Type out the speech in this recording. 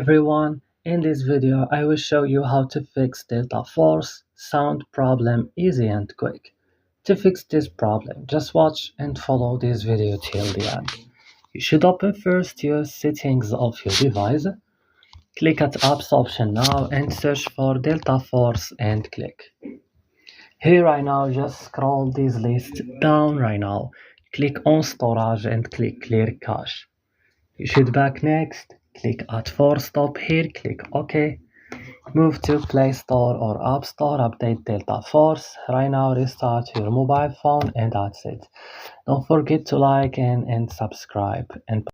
Everyone, in this video I will show you how to fix Delta Force sound problem easy and quick. To fix this problem, just watch and follow this video till the end. You should open first your settings of your device, click at apps option now and search for Delta Force and click. Here right now, just scroll this list down right now, click on storage and click clear cache. You should back next, click add force stop here, click OK. Move to Play Store or App Store, update Delta Force. Right now restart your mobile phone and that's it. Don't forget to like and subscribe and